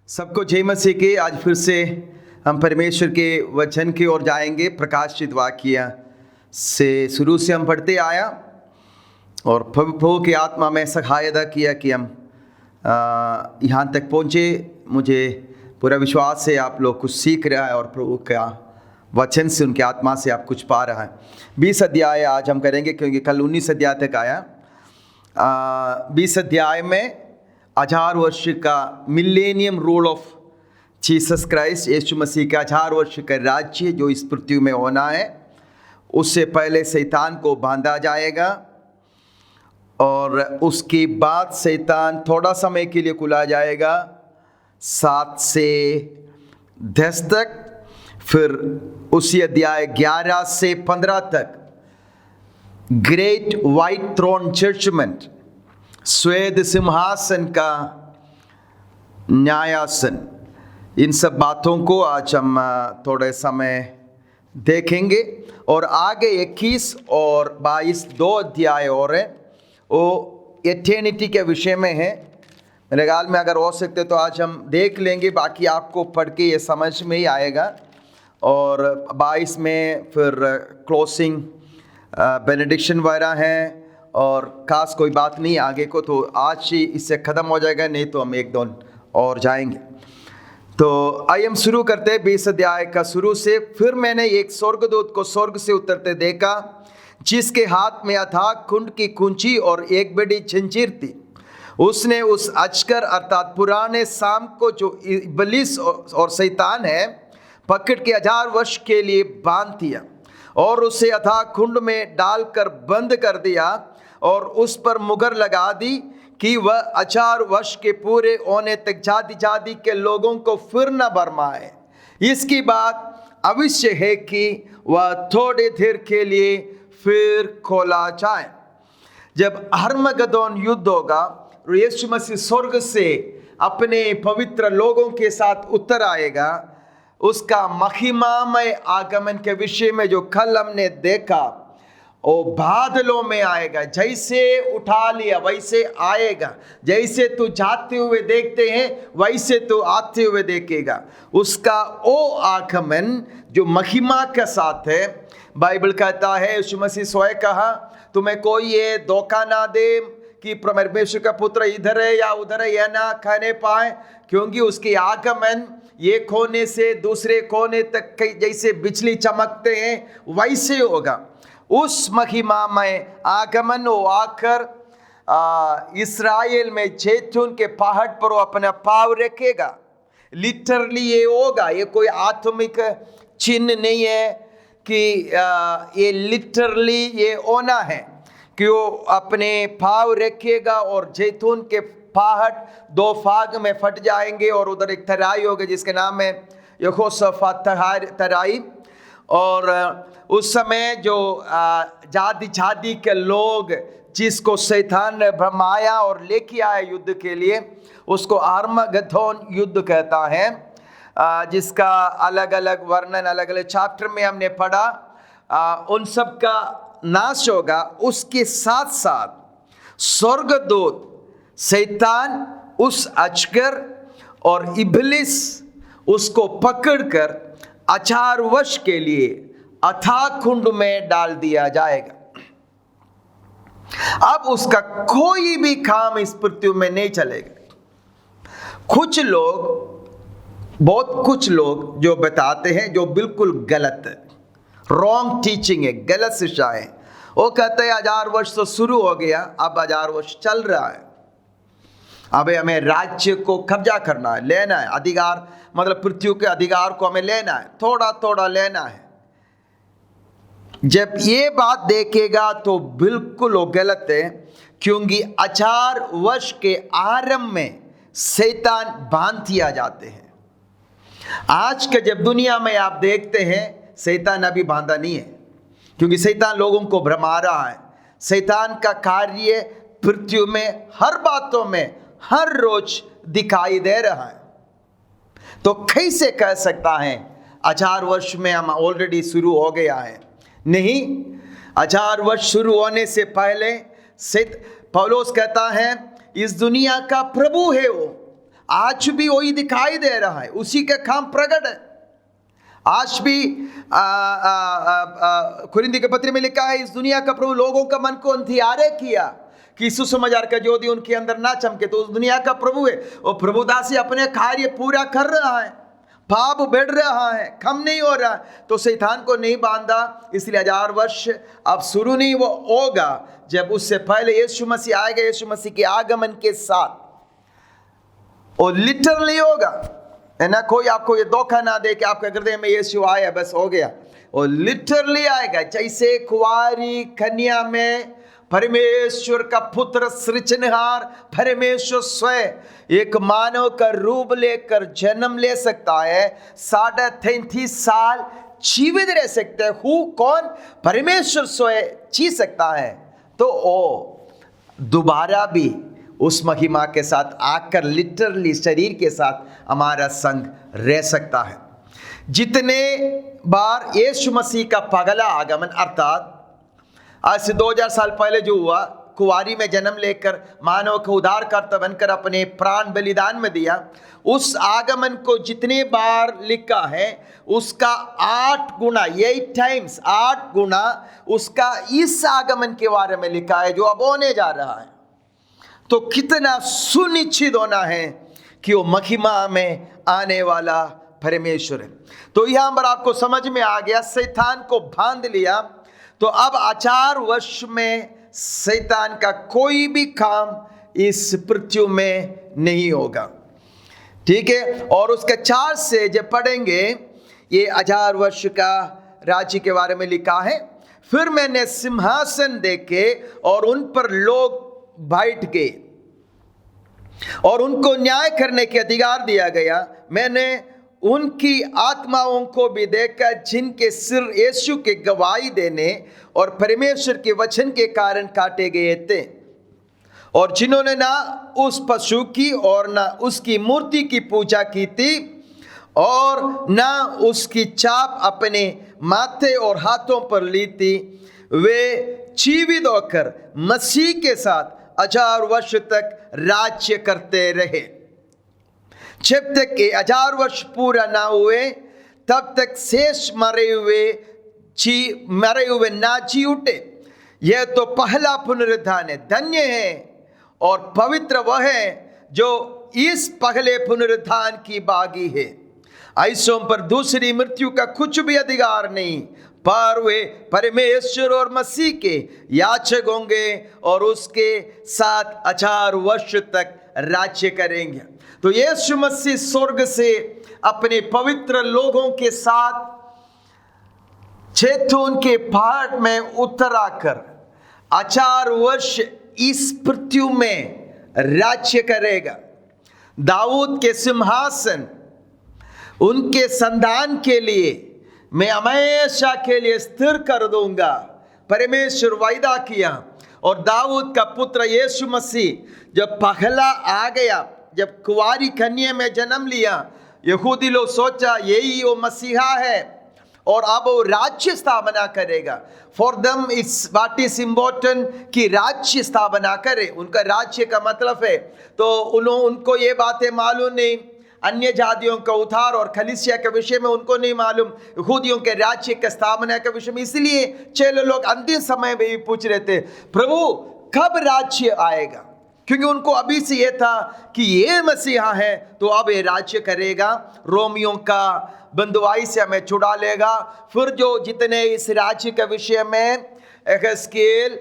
सबको जय मसीह के। आज फिर से हम परमेश्वर के वचन की ओर जाएंगे। प्रकाशित वाक्य से शुरू से हम पढ़ते आया और प्रभु की आत्मा में सहायता किया कि हम यहाँ तक पहुँचे। मुझे पूरा विश्वास है आप लोग कुछ सीख रहा है और प्रभु का वचन से उनकी आत्मा से आप कुछ पा रहा है। 20 अध्याय आज हम करेंगे क्योंकि कल 19 अध्याय तक आया। 20 अध्याय में 1000 वर्ष का millennium rule of Jesus Christ, यीशु मसीह का 1000 वर्ष का राज्य जो इस पृथ्वी में होना है, उससे पहले शैतान को बांधा जाएगा और उसके बाद शैतान थोड़ा समय के लिए खुला जाएगा 7 से 10 तक। फिर उसी अध्याय 11 से 15 तक ग्रेट वाइट थ्रोन जजमेंट, श्वेत सिंहासन का न्यायासन, इन सब बातों को आज हम थोड़े समय देखेंगे। और आगे 21 और 22 दो अध्याय और हैं, वो एटर्निटी के विषय में है। मेरे ख्याल में अगर हो सकते तो आज हम देख लेंगे, बाकी आपको पढ़ के ये समझ में ही आएगा। और 22 में फिर क्लोजिंग बेनेडिक्शन वगैरह हैं और खास कोई बात नहीं आगे को, तो आज ही इससे ख़त्म हो जाएगा, नहीं तो हम एक दो और जाएंगे। तो आइए हम शुरू करते हैं 20 अध्याय का शुरू से। फिर मैंने एक स्वर्गदूत को स्वर्ग से उतरते देखा, जिसके हाथ में अथाह कुंड की कुंजी और एक बड़ी जंजीर थी। उसने उस अजगर अर्थात पुराने शाम को, जो इब्लीस और शैतान है, पकड़ के 1000 वर्ष के लिए बांध दिया और उसे अथाह कुंड में डालकर बंद कर दिया और उस पर मुहर लगा दी कि वह 1000 वर्ष के पूरे होने तक जाति जाति के लोगों को फिर न बरमाए। इसकी बात अवश्य है कि वह थोड़े देर के लिए फिर खोला जाए। जब हर्मगदोन युद्ध होगा, यीशु मसीह स्वर्ग से अपने पवित्र लोगों के साथ उतर आएगा। उसका महिमामय आगमन के विषय में जो कल हमने देखा, वो बादलों में आएगा। जैसे उठा लिया वैसे आएगा, जैसे तू जाते हुए देखते हैं वैसे तू आते हुए देखेगा। उसका वो आगमन जो महिमा के साथ है। बाइबल कहता है, यीशु मसीह स्वयं कहा, तुम्हें कोई ये धोखा ना दे कि परमेश्वर का पुत्र इधर है या उधर है, यह ना कहने पाए, क्योंकि उसके आगमन एक कोने से दूसरे कोने तक जैसे बिजली चमकते हैं वैसे होगा। उस महिमामय आगमन वो आकर इस्राएल में जैतून के पहाड़ पर वो अपना पाँव रखेगा। लिटरली ये होगा, ये कोई आत्मिक चिन्ह नहीं है कि ये लिटरली ये होना है कि वो अपने पाँव रखेगा और जैतून के पहाड़ 2 भाग में फट जाएंगे और उधर एक तराई होगी जिसके नाम है यहोशाफात तराई। और उस समय जो जाति जाति के लोग जिसको शैतान ने भरमाया और लेके आया युद्ध के लिए, उसको आर्मगदोन युद्ध कहता है, जिसका अलग अलग वर्णन अलग अलग चैप्टर में हमने पढ़ा। उन सब का नाश होगा। उसके साथ साथ स्वर्गदूत शैतान, उस अजगर और इब्लिस उसको पकड़कर 1000 वर्ष के लिए अथाह कुंड में डाल दिया जाएगा। अब उसका कोई भी काम इस पृथ्वी में नहीं चलेगा। बहुत कुछ लोग जो बताते हैं जो बिल्कुल गलत है, रॉन्ग टीचिंग है, गलत शिक्षा है। वो कहते हैं 1000 वर्ष तो शुरू हो गया, अब 1000 वर्ष चल रहा है, अब हमें राज्य को कब्जा करना है, लेना है, अधिकार मतलब पृथ्वी के अधिकार को हमें लेना है, थोड़ा थोड़ा लेना है। जब ये बात देखेगा तो बिल्कुल वो गलत है, क्योंकि 1000 वर्ष के आरंभ में शैतान बांध दिया जाते हैं। आज के जब दुनिया में आप देखते हैं, शैतान अभी बांधा नहीं है, क्योंकि शैतान लोगों को भरमा रहा है। शैतान का कार्य पृथ्वी में हर बातों में हर रोज दिखाई दे रहा है। तो कैसे कह सकता है 1000 वर्ष में हम ऑलरेडी शुरू हो गया है? नहीं, 1000 वर्ष शुरू होने से पहले पौलुस कहता है, इस दुनिया का प्रभु है वो, आज भी वही दिखाई दे रहा है, उसी का काम प्रकट है। आज भी कुरिन्दी के पत्र में लिखा है, इस दुनिया का प्रभु लोगों का मन को अंधियारे किया कि सुसमाचार का ज्योति उनके अंदर ना चमके। तो उस दुनिया का प्रभु है, वो प्रभुदासी अपने कार्य पूरा कर रहा है, पाप बढ़ रहा है, कम नहीं हो रहा, तो शैतान को नहीं बांधा। इसलिए 1000 वर्ष अब शुरू नहीं वो होगा, जब उससे पहले यीशु मसीह आएगा। यीशु मसीह के आगमन के साथ वो लिटरली होगा, है ना। कोई आपको ये धोखा ना दे कि आपके हृदय में यीशु आया बस हो गया, वो लिटरली आएगा। जैसे कुंवारी कन्या में परमेश्वर का पुत्र सृजनहार परमेश्वर स्वयं एक मानव का रूप लेकर जन्म ले सकता है, 33.5 साल जीवित रह सकते हैं। कौन? परमेश्वर स्वयं जी सकता है। तो वो दोबारा भी उस महिमा के साथ आकर लिटरली शरीर के साथ हमारा संग रह सकता है। जितने बार यीशु मसीह का पगला आगमन, अर्थात आज से 2000 साल पहले जो हुआ, कुंवारी में जन्म लेकर मानव का उद्धारकर्ता बनकर अपने प्राण बलिदान में दिया, उस आगमन को जितने बार लिखा है उसका 8 गुना, 8 टाइम्स, 8 गुना उसका इस आगमन के बारे में लिखा है जो अब होने जा रहा है। तो कितना सुनिश्चित होना है कि वो महिमा में आने वाला परमेश्वर है। तो यहां पर आपको समझ में आ गया, शैतान को बांध लिया। तो अब 1000 वर्ष में शैतान का कोई भी काम इस पृथ्वी में नहीं होगा, ठीक है। और उसके 4 से जब पढ़ेंगे, ये 1000 वर्ष का राज्य के बारे में लिखा है। फिर मैंने सिंहासन देखे और उन पर लोग बैठ गए और उनको न्याय करने के अधिकार दिया गया। मैंने उनकी आत्माओं को भी देखा जिनके सिर यीशु के गवाही देने और परमेश्वर के वचन के कारण काटे गए थे, और जिन्होंने ना उस पशु की और ना उसकी मूर्ति की पूजा की थी और ना उसकी छाप अपने माथे और हाथों पर ली थी। वे जीवित होकर मसीह के साथ 1000 वर्ष तक राज्य करते रहे। जब तक ये 1000 वर्ष पूरा ना हुए तब तक शेष मरे हुए ना जी उठे। यह तो पहला पुनरुत्थान है। धन्य है और पवित्र वह है जो इस पहले पुनरुत्थान की भागी है। ऐसों पर दूसरी मृत्यु का कुछ भी अधिकार नहीं, पर वे परमेश्वर और मसीह के याचक होंगे और उसके साथ 1000 वर्ष तक राज्य करेंगे। तो यीशु मसीह स्वर्ग से अपने पवित्र लोगों के साथ जैतून के पहाड़ में उतर आकर 1000 वर्ष इस पृथ्वी में राज्य करेगा। दाऊद के सिंहासन, उनके संतान के लिए मैं हमेशा के लिए स्थिर कर दूंगा, परमेश्वर वायदा किया। और दाऊद का पुत्र यीशु मसीह जब पहला आ गया, जब कुंवारी कन्या में जन्म लिया, यहूदी लोग सोचा यही वो मसीहा है और अब वो राज्य स्थापना करेगा। For them it's what is important कि राज्य स्थापना करे। उनका राज्य का मतलब है, तो उनको ये बातें मालूम नहीं, अन्य जातियों का उद्धार और कलीसिया के विषय में उनको नहीं मालूम, यहूदियों के राज्य के स्थापना के विषय में। इसलिए चेले लोग अंतिम समय में भी पूछ रहे थे, प्रभु कब राज्य आएगा, क्योंकि उनको अभी से ये था कि ये मसीहा है तो अब ये राज्य करेगा, रोमियों का बंधुआई से हमें छुड़ा लेगा। फिर जो जितने इस राज्य के विषय में यहेजकेल,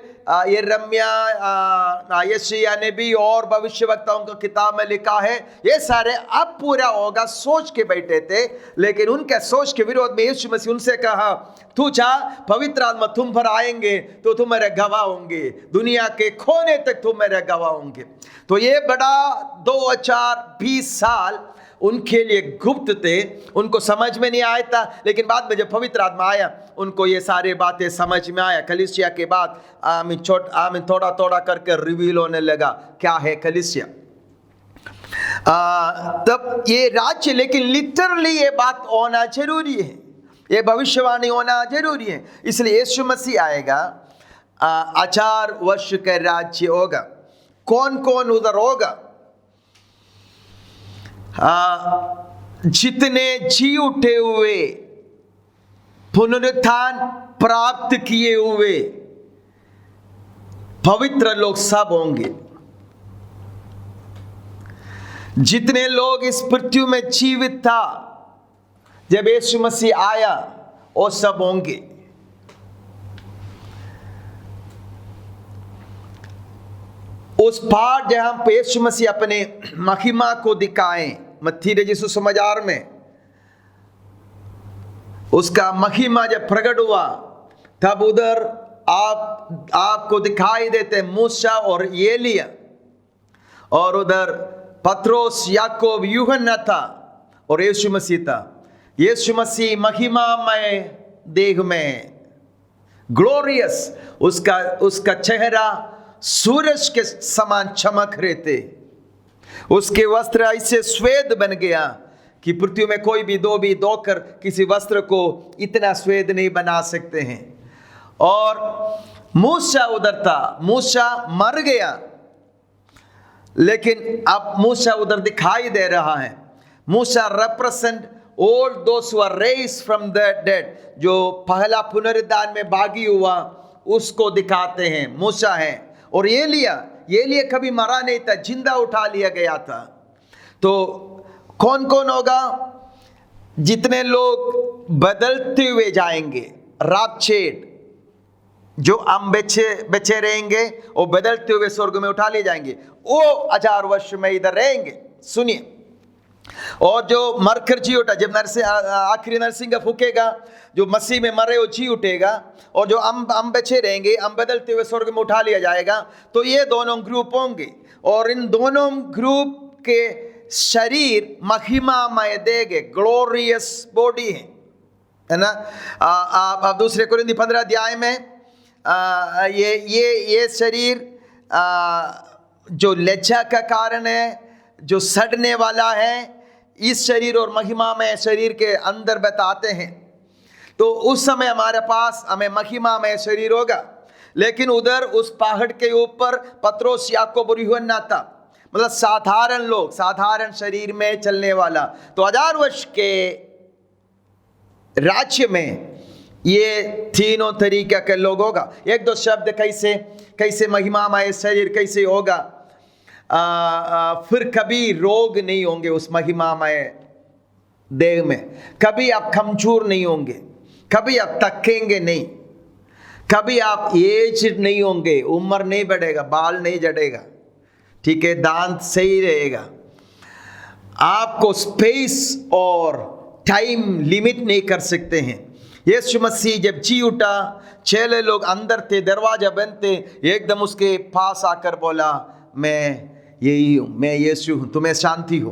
यिर्मयाह, यशायाह ने भी और भविष्यवक्ताओं की किताब में लिखा है, ये सारे अब पूरा होगा सोच के बैठे थे। लेकिन उनके सोच के विरोध में यीशु मसीह उनसे कहा, तू जा, पवित्र आत्मा तुम पर आएंगे तो तुम मेरे गवाह होंगे, दुनिया के कोने तक तुम मेरे गवाह होंगे। तो ये बड़ा 2020 साल उनके लिए गुप्त थे, उनको समझ में नहीं आया था। लेकिन बाद में जब पवित्र आत्मा आया उनको ये सारी बातें समझ में आया। कलीसिया के बाद आमीन थोड़ा थोड़ा करके रिवील होने लगा क्या है कलीसिया। तब ये राज्य, लेकिन लिटरली ये बात होना जरूरी है, ये भविष्यवाणी होना जरूरी है। इसलिए यीशु मसीह आएगा, 1000 वर्ष का राज्य होगा। कौन कौन उधर होगा? जितने जी उठे हुए, पुनरुत्थान प्राप्त किए हुए पवित्र लोग सब होंगे। जितने लोग इस पृथ्वी में जीवित था जब यीशु मसीह आया, वो सब होंगे। उस पाठ जहां पे यीशु मसीह अपने महिमा को दिखाएं, मत्ती रजिसु समाचार में उसका महिमा जब प्रकट हुआ, तब उधर आपको दिखाई देते मूसा और एलिया, और उधर पत्रोस, याकूब, यूहन्ना था और यीशु मसीह था। यीशु मसीह महिमामय देह में, ग्लोरियस, उसका चेहरा सूरज के समान चमक रहे थे। उसके वस्त्र ऐसे श्वेत बन गया कि पृथ्वी में कोई भी धोकर किसी वस्त्र को इतना श्वेत नहीं बना सकते हैं। और मूसा उधर था, मूसा मर गया, लेकिन अब मूसा उधर दिखाई दे रहा है। मूसा represent all those who are raised from the dead, जो पहला पुनरुत्थान में भागी हुआ उसको दिखाते हैं, मूसा है। और एलिया कभी मरा नहीं था, जिंदा उठा लिया गया था। तो कौन कौन होगा? जितने लोग बदलते हुए जाएंगे, रापचेट, जो हम बचे रहेंगे वो बदलते हुए स्वर्ग में उठा लिए जाएंगे, वो 1000 वर्ष में इधर रहेंगे। सुनिए, और जो मरकर जी उठा, जब आखिरी नरसिंह फूकेगा, जो मसीह में मरे वो जी उठेगा, और जो हम बचे रहेंगे, हम बदलते हुए स्वर्ग में उठा लिया जाएगा। तो ये दोनों ग्रुप होंगे, और इन दोनों ग्रुप के शरीर महिमामय देंगे, ग्लोरियस बॉडी है ना। आप दूसरे कोरिन्थी 15 अध्याय में ये शरीर जो लज्जा का कारण है, जो सड़ने वाला है, इस शरीर और महिमा में शरीर के अंदर बताते हैं। तो उस समय हमारे पास हमें महिमा में शरीर होगा। लेकिन उधर उस पहाड़ के ऊपर पत्रोस, याकूब और यूहन्ना था, मतलब साधारण लोग, साधारण शरीर में चलने वाला। तो 1000 वर्ष के राज्य में ये तीनों तरीके के लोग होगा। एक दो शब्द कैसे महिमामय शरीर कैसे होगा। फिर कभी रोग नहीं होंगे उस महिमामय देह में, कभी आप कमजोर नहीं होंगे, कभी आप थकेंगे नहीं, कभी आप एज नहीं होंगे, उम्र नहीं बढ़ेगा, बाल नहीं झड़ेगा, ठीक है, दांत सही रहेगा। आपको स्पेस और टाइम लिमिट नहीं कर सकते हैं। यीशु मसीह जब जी उठा, चेले लोग अंदर थे, दरवाजा बंद थे, एकदम उसके पास आकर बोला, मैं यही हूँ, मैं यीशु हूँ, तुम्हें शांति हो।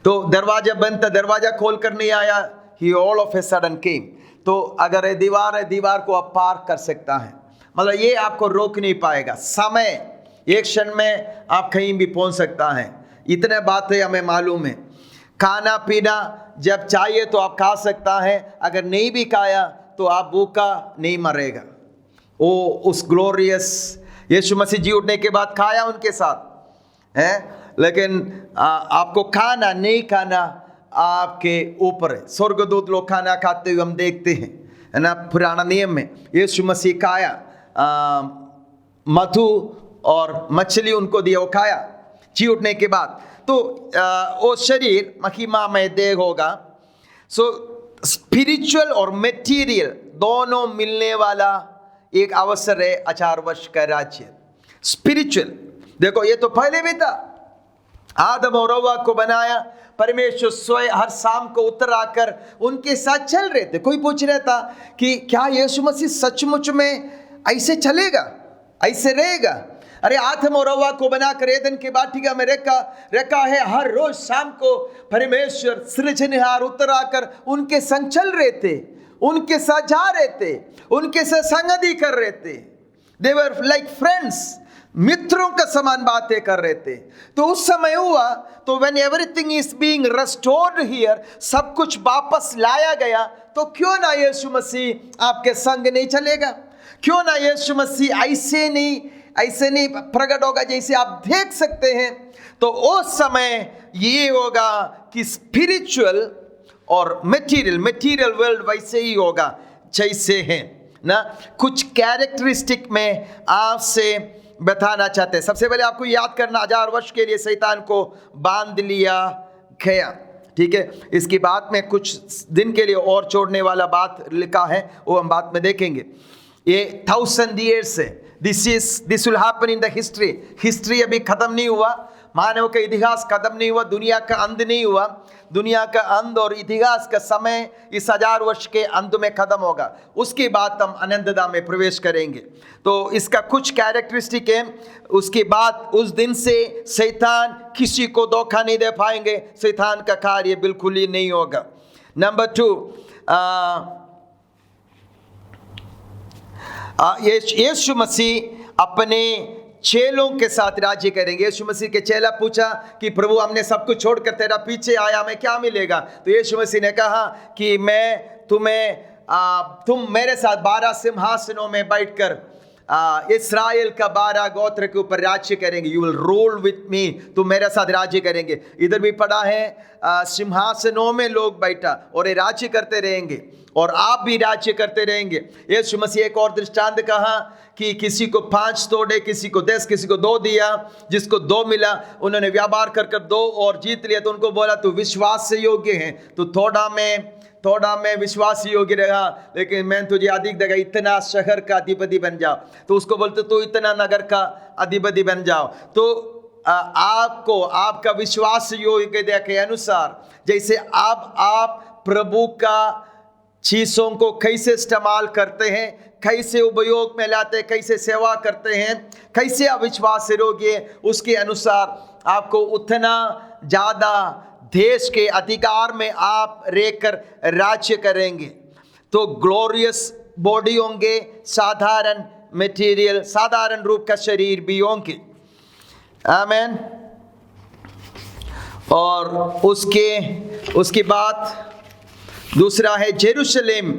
तो दरवाजा बंद था, दरवाजा खोल कर नहीं आया, ही ऑल ऑफ ए सडन केम। तो अगर ये दीवार है, दीवार को आप पार कर सकता है, मतलब ये आपको रोक नहीं पाएगा। समय एक क्षण में आप कहीं भी पहुंच सकता है, इतने बातें हमें मालूम है। खाना पीना जब चाहिए तो आप खा सकता है, अगर नहीं भी खाया तो आप भूखा नहीं मरेगा। वो उस ग्लोरियस यीशु मसीह जी उठने के बाद खाया उनके साथ है, लेकिन आपको खाना नहीं खाना आपके ऊपर है। स्वर्गदूत लोग खाना खाते हुए हम देखते हैं, है ना, पुराना नियम में। यीशु मसीह खाया, मधु और मछली उनको दिया, वो खाया जी उठने के बाद। तो वो शरीर महिमामय देह होगा। सो स्पिरिचुअल और मटेरियल दोनों मिलने वाला एक अवसर है 1000 वर्ष का राज्य। स्पिरिचुअल देखो, ये तो पहले भी था, आदम और हव्वा को बनाया परमेश्वर स्वयं, हर शाम को उतर आकर उनके साथ चल रहे थे। कोई पूछ रहा था कि क्या यीशु मसीह सचमुच में ऐसे चलेगा, ऐसे रहेगा? अरे आदम और हव्वा को बनाकर एदन के बाटिका में रखा है, हर रोज शाम को परमेश्वर सृजनहार उतर आकर उनके संग चल रहे थे, उनके साथ जा रहे थे, उनके साथ संगति कर रहे थे। दे वर लाइक फ्रेंड्स, मित्रों का समान बातें कर रहे थे। तो उस समय हुआ, तो when everything is being restored here, सब कुछ वापस लाया गया, तो क्यों ना यीशु मसीह आपके संग नहीं चलेगा? क्यों ना यीशु मसीह ऐसे नहीं ऐसे नहीं प्रकट होगा जैसे आप देख सकते हैं। तो उस समय ये होगा कि स्पिरिचुअल और मटेरियल वर्ल्ड वैसे ही होगा जैसे हैं ना। कुछ कैरेक्टरिस्टिक में आपसे बताना चाहते हैं। सबसे पहले आपको याद करना, 1000 वर्ष के लिए शैतान को बांध लिया गया, ठीक है। इसकी बात में कुछ दिन के लिए और छोड़ने वाला बात लिखा है, वो हम बात में देखेंगे। ये 1000 years है। This will happen in the history अभी खत्म नहीं हुआ, मानव का इतिहास खत्म नहीं हुआ, दुनिया का अंत नहीं हुआ। दुनिया का अंत और इतिहास का समय इस 1000 वर्ष के अंत में खत्म होगा। उसके बाद हम अनंतता में प्रवेश करेंगे। तो इसका कुछ कैरेक्टरिस्टिक है। उसके बाद उस दिन से शैतान किसी को धोखा नहीं दे पाएंगे, शैतान का कार्य बिल्कुल ही नहीं होगा। नंबर 2, यीशु मसीह अपने चेलों के साथ राज्य करेंगे। यीशु मसीह के चेला पूछा कि प्रभु हमने सब कुछ छोड़कर तेरा पीछे आया, हमें क्या मिलेगा? तो यीशु मसीह ने कहा कि मैं तुम मेरे साथ 12 सिंहासनों में बैठकर इस्राएल का 12 गोत्र के ऊपर राज्य करेंगे। You will rule with me, तुम मेरे साथ राज्य करेंगे। इधर भी पढ़ा है सिंहासनों में लोग बैठा और ये राज्य करते रहेंगे और आप भी राज्य करते रहेंगे। यीशु मसीह एक और दृष्टांत कहा कि किसी को 5 तोड़े, किसी को 10, किसी को 2 दिया। जिसको 2 मिला उन्होंने व्यापार कर 2 और जीत लिया। तो उनको बोला तू विश्वास से योग्य है, तो थोड़ा में विश्वास योग्य रहा, लेकिन मैं तुझे अधिक देगा, इतना शहर का अधिपति बन जाओ। तो उसको बोलते तू इतना नगर का अधिपति बन जाओ। तो आपको आपका विश्वास योग्यता के अनुसार, जैसे आप प्रभु का चीज़ों को कैसे इस्तेमाल करते हैं, कैसे उपयोग में लाते हैं, कैसे सेवा करते हैं, कैसे अविश्वास से रोगिए, उसके अनुसार आपको उतना ज़्यादा देश के अधिकार में आप रहकर राज्य करेंगे। तो ग्लोरियस बॉडी होंगे, साधारण मटेरियल, साधारण रूप का शरीर भी होंगे। आमीन। और उसके बाद दूसरा है जेरूशलेम,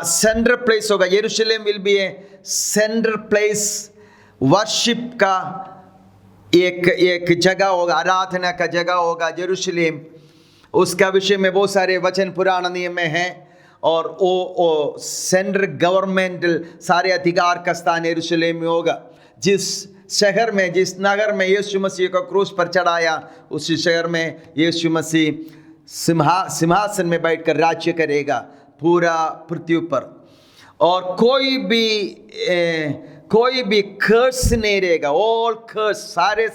सेंट्रल प्लेस होगा। Jerusalem will be A central place, worship का एक जगह होगा, आराधना का जगह होगा जेरूशलेम। उसका विषय में बहुत सारे वचन पुराने नियम में हैं। और वो सेंट्रल गवर्नमेंटल सारे अधिकार का स्थान जेरूशलेम में होगा। जिस शहर में, जिस नगर में यीशु मसीह को क्रूस पर चढ़ाया, उसी शहर में यीशु मसीह सिंहासन में बैठकर राज्य करेगा पूरा पृथ्वी पर। और कोई भी कर्स नहीं रहेगा। ऑल कर्स, सारे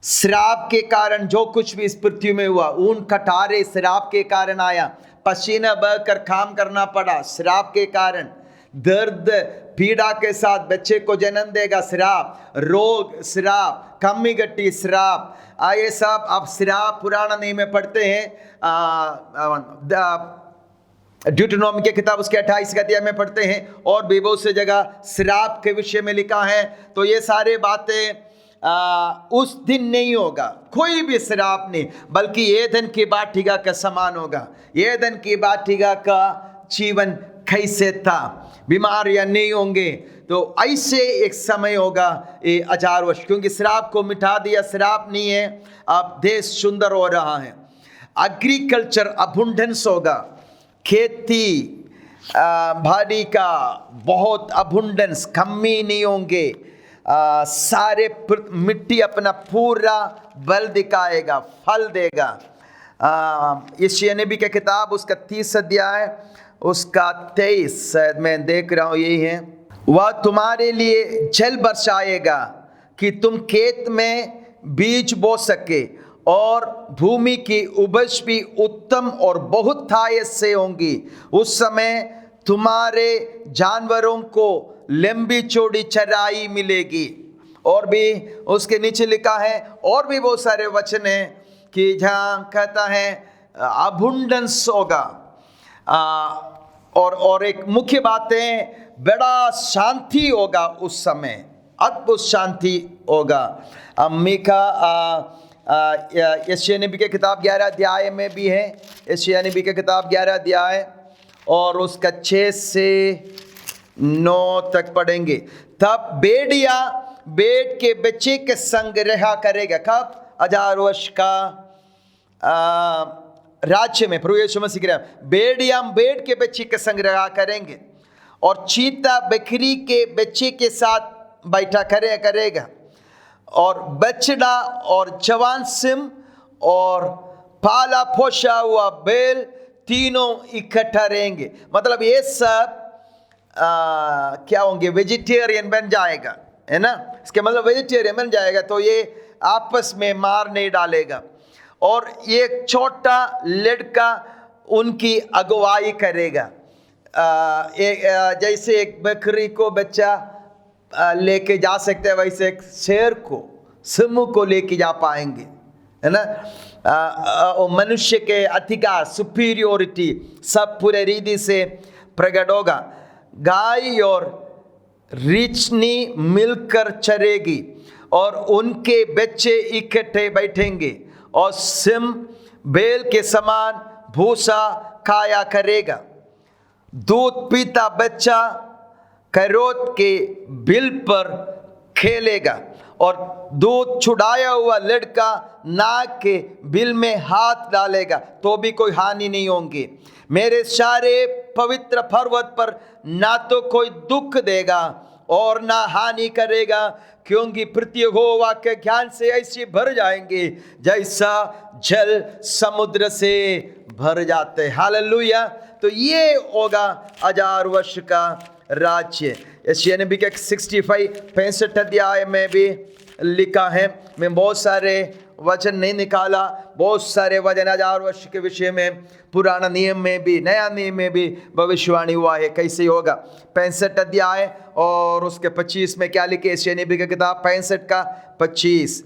श्राप के कारण जो कुछ भी इस पृथ्वी में हुआ, उन कटारे श्राप के कारण आया। पसीना बहकर काम करना पड़ा श्राप के कारण। दर्द पीड़ा के साथ बच्चे को जन्म देगा श्राप, रोग श्राप, कमी गट्टी श्राप, ये सब अब श्राप पुराना नहीं में पढ़ते हैं। ड्यूटेरोनोमी की किताब उसके 28 अध्याय में पढ़ते हैं, और भी बहुत सी जगह श्राप के विषय में लिखा है। तो ये सारे बातें उस दिन नहीं होगा, कोई भी श्राप नहीं, बल्कि एदन की वाटिका का समान होगा। एदन की वाटिका का जीवन कैसे था, बीमारियां नहीं होंगे। तो ऐसे एक समय होगा ये 1000 वर्ष, क्योंकि श्राप को मिटा दिया, श्राप नहीं है। अब देश सुंदर हो रहा है, एग्रीकल्चर अबुंडेंस होगा, खेती भारी का बहुत अबुंडेंस, कमी नहीं होंगे। सारे मिट्टी अपना पूरा बल दिखाएगा, फल देगा। यशायाह नबी की किताब उसका 30 अध्याय उसका 23 शायद मैं देख रहा हूँ, यही है। वह तुम्हारे लिए जल बरसाएगा कि तुम खेत में बीज बो सके, और भूमि की उपज भी उत्तम और बहुत थायत से होंगी। उस समय तुम्हारे जानवरों को लंबी चौड़ी चराई मिलेगी। और भी उसके नीचे लिखा है, और भी बहुत सारे वचन हैं कि जहाँ कहता है अबुंडेंस होगा। और एक मुख्य बात है, बड़ा शांति होगा उस समय, अद्भुत शांति होगा। मीका यशायाह नबी की किताब 11 अध्याय में भी है। यशायाह नबी की किताब 11 अध्याय और उसका 6 से 9 तक पढ़ेंगे। तब भेड़िया भेड़ के बच्चे के संग रहा करेगा। कब? 1000 वर्ष का राज्य में प्रभु यीशु मसीह कह भेड़िया भेड़ के बच्चे के संग रहा करेंगे, और चीता बकरी के बच्चे के साथ बैठा करेगा, और बछड़ा और जवान सिंह और पाला पोषा हुआ बैल तीनों इकट्ठा रहेंगे। मतलब ये सब क्या होंगे? वेजिटेरियन बन जाएगा, है ना? इसके मतलब वेजिटेरियन बन जाएगा तो ये आपस में मार नहीं डालेगा। और एक छोटा लड़का उनकी अगुवाई करेगा। जैसे एक बकरी को बच्चा लेके जा सकते हैं, वैसे एक शेर को, सिंह को लेके जा पाएंगे, है ना? मनुष्य के अधिकार, सुपीरियोरिटी सब पूरे रीति से प्रकट होगा। गाय और रीछनी मिलकर चरेगी और उनके बच्चे इकट्ठे बैठेंगे, और सिंह बैल के समान भूसा खाया करेगा। दूध पीता बच्चा कैरोत के बिल पर खेलेगा, और दूध छुड़ाया हुआ लड़का नाक के बिल में हाथ डालेगा तो भी कोई हानि नहीं होगी। मेरे सारे पवित्र पर्वत पर ना तो कोई दुख देगा और ना हानि करेगा, क्योंकि पृथ्वी यहोवा के ज्ञान से ऐसे भर जाएंगे जैसा जल समुद्र से भर जाते। हालेलुया। तो ये होगा 1000 वर्ष का राज्य। यशायाह नबी के 65 अध्याय में भी लिखा है। मैं बहुत सारे वचन नहीं निकाला, बहुत सारे वचन 1000 वर्ष के विषय में पुराना नियम में भी नया नियम में भी भविष्यवाणी हुआ है कैसे होगा। 65 अध्याय और उसके 25 में क्या लिखे? यशायाह नबी की किताब 65 का 25,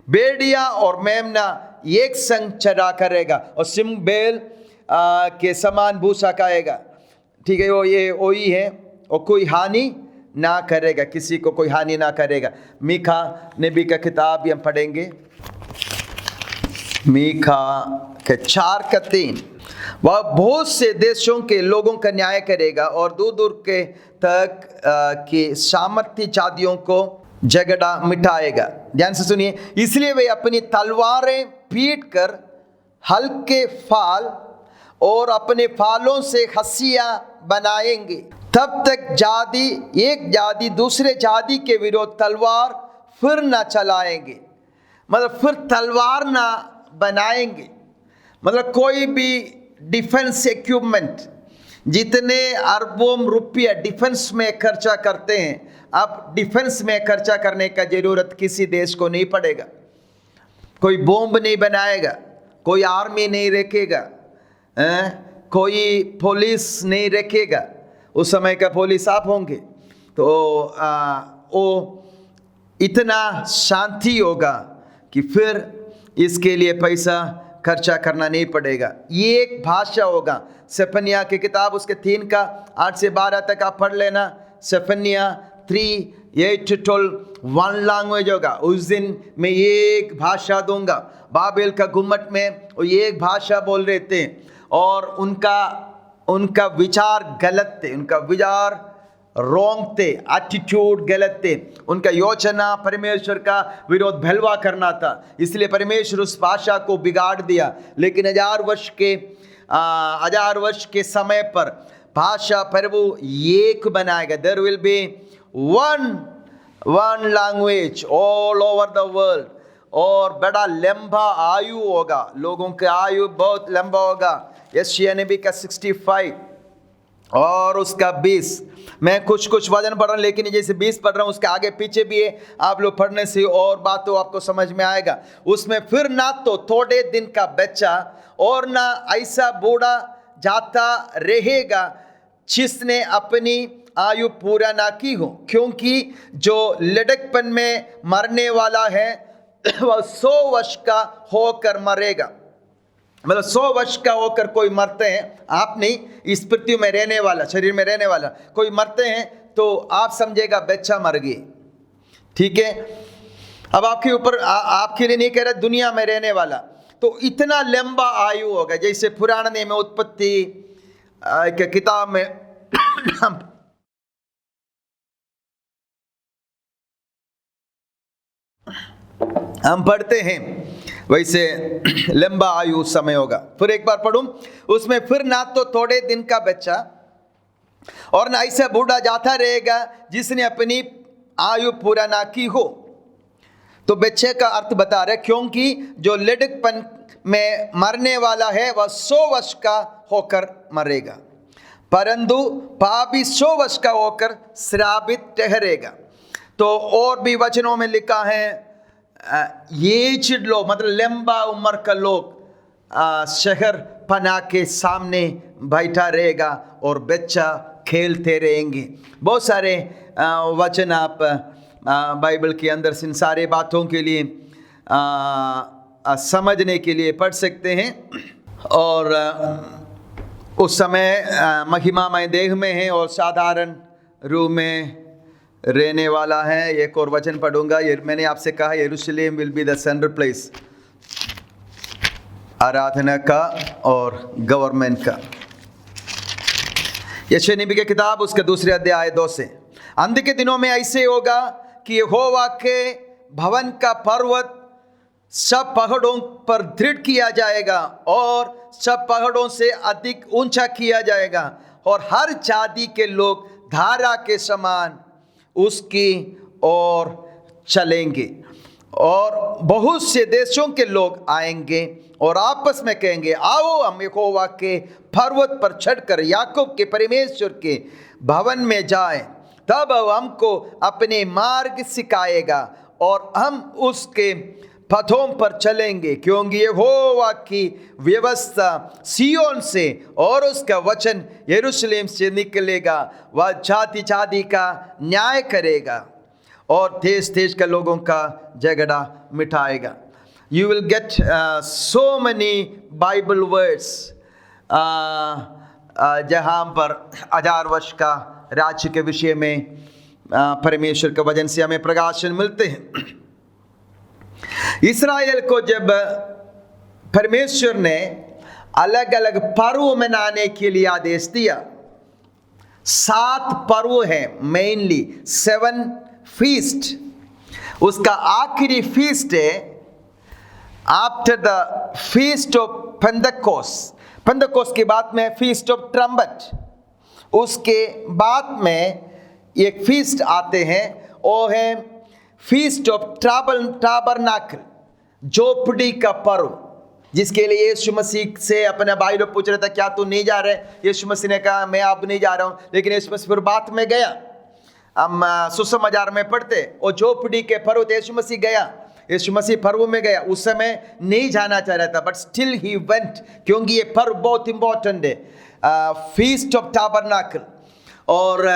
भेड़िया और मेमना एक संग चरा करेगा और सिंह बैल के समान भूसा खाएगा। ठीक है, वो ये वही है, और कोई हानि ना करेगा, किसी को कोई हानि ना करेगा। मीका नबी का किताब हम पढ़ेंगे, मीका के 4 का 3। वह बहुत से देशों के लोगों का न्याय करेगा और दूर दूर के तक के सामर्थ्य जातियों को झगड़ा मिटाएगा। ध्यान से सुनिए, इसलिए वे अपनी तलवारें पीट कर हल्के फाल और अपने फालों से हंसियां बनाएंगे। तब तक एक जाति दूसरे जाति के विरोध तलवार फिर ना चलाएंगे, मतलब फिर तलवार ना बनाएंगे। मतलब कोई भी डिफेंस इक्विपमेंट, जितने अरबों रुपया डिफेंस में खर्चा करते हैं, अब डिफेंस में खर्चा करने का जरूरत किसी देश को नहीं पड़ेगा। कोई बॉम्ब नहीं बनाएगा, कोई आर्मी नहीं रखेगा, कोई पुलिस नहीं रखेगा। उस समय का पुलिस आप होंगे तो वो इतना शांति होगा कि फिर इसके लिए पैसा खर्चा करना नहीं पड़ेगा। ये एक भाषा होगा। सफनिया की किताब उसके 3 का 8 से 12 तक आप पढ़ लेना। सफनिया 3:8-12 1 लैंग्वेज होगा। उस दिन मैं एक भाषा दूंगा। बाबेल का गुम्मट में वो एक भाषा बोल रहे थे और उनका विचार गलत थे, उनका विचार रॉन्ग थे, एटीट्यूड गलत थे। उनका योजना परमेश्वर का विरोध भलवा करना था, इसलिए परमेश्वर उस भाषा को बिगाड़ दिया। लेकिन 1000 वर्ष के समय पर भाषा प्रभु एक बनाएगा। There will be one language all over the world, और बड़ा लंबा आयु होगा, लोगों का आयु बहुत लंबा होगा। यशायाह नबी का 65 और उसका 20। मैं कुछ वचन पढ़ रहा हूँ, लेकिन जैसे 20 पढ़ रहा हूँ उसके आगे पीछे भी है। आप लोग पढ़ने से और बातों आपको समझ में आएगा। उसमें फिर ना तो थोड़े दिन का बच्चा और ना ऐसा बूढ़ा जाता रहेगा जिसने अपनी आयु पूरा ना की हो, क्योंकि जो लड़कपन में मरने वाला है वह 100 वर्ष का होकर मरेगा। मतलब 100 वर्ष का होकर कोई मरते हैं, आप नहीं, इस पृथ्वी में रहने वाला, शरीर में रहने वाला कोई मरते हैं तो आप समझेगा बच्चा मर गई। ठीक है, अब आपके ऊपर आपके लिए नहीं कह रहा, दुनिया में रहने वाला तो इतना लंबा आयु होगा। जैसे पुराने में उत्पत्ति किताब में हम पढ़ते हैं वैसे लंबा आयु समय होगा। फिर एक बार पढ़ूं उसमें, फिर ना तो थोड़े दिन का बच्चा और ना ऐसा बूढ़ा जाता रहेगा जिसने अपनी आयु पूरा ना की हो। तो बच्चे का अर्थ बता रहे, क्योंकि जो लड़कपन में मरने वाला है वह 100 वर्ष का होकर मरेगा, परंतु पापी 100 वर्ष का होकर श्रापित ठहरेगा। तो और भी वचनों में लिखा है एज्ड लोग, मतलब लंबा उम्र का लोग शहर पना के सामने बैठा रहेगा और बच्चा खेलते रहेंगे। बहुत सारे वचन आप बाइबल के अंदर इन सारे बातों के लिए समझने के लिए पढ़ सकते हैं। और उस समय महिमामय देह में है और साधारण रूप में रहने वाला है। एक और वचन पढ़ूंगा, ये मैंने आपसे कहा यरूशलेम will be the central place आराधना का और गवर्नमेंट का। यशायाह नबी की किताब उसके 2 अध्याय 2 से, अंत के दिनों में ऐसे होगा कि यहोवा के भवन का पर्वत सब पहाड़ों पर दृढ़ किया जाएगा और सब पहाड़ों से अधिक ऊंचा किया जाएगा, और हर जाति के लोग धारा के समान उसकी ओर चलेंगे। और बहुत से देशों के लोग आएंगे और आपस में कहेंगे, आओ हम यहोवा के पर्वत पर चढ़कर याकूब के परमेश्वर के भवन में जाएं, तब हमको अपने मार्ग सिखाएगा और हम उसके पथों पर चलेंगे। क्योंकि यहोवा की व्यवस्था सिय्योन से और उसका वचन यरूशलेम से निकलेगा। वह जाति जाति का न्याय करेगा और देश देश के लोगों का झगड़ा मिटाएगा। You will get so many Bible words जहाँ पर 1000 वर्ष का राज्य के विषय में परमेश्वर के वचन से हमें प्रकाशन मिलते हैं। इस्राएल को जब परमेश्वर ने अलग अलग पर्व मनाने के लिए आदेश दिया, 7 पर्व हैं, मेनली 7 फीस्ट। उसका आखिरी फीस्ट है after the feast of Pentecost. Pentecost के बाद में फीस्ट ऑफ ट्रम्पट, उसके बाद में एक फीस्ट आते हैं, वो है फीस्ट ऑफ टाबरनाकल, झोपड़ी का पर्व, जिसके लिए यीशु मसीह से अपने भाई लोग पूछ रहे थे, क्या तू नहीं जा रहे? यीशु मसीह ने कहा मैं अब नहीं जा रहा हूं। लेकिन यीशु मसीह फिर बात में गया। हम सुसमाचार में पढ़ते, और झोपड़ी के पर्व यीशु मसीह गया, यीशु मसीह पर्व में गया। उस समय नहीं जाना चाह रहा था, बट स्टिल ही वेंट, क्योंकि ये पर्व बहुत इंपॉर्टेंट है, फीस्ट ऑफ टाबरनाकल। और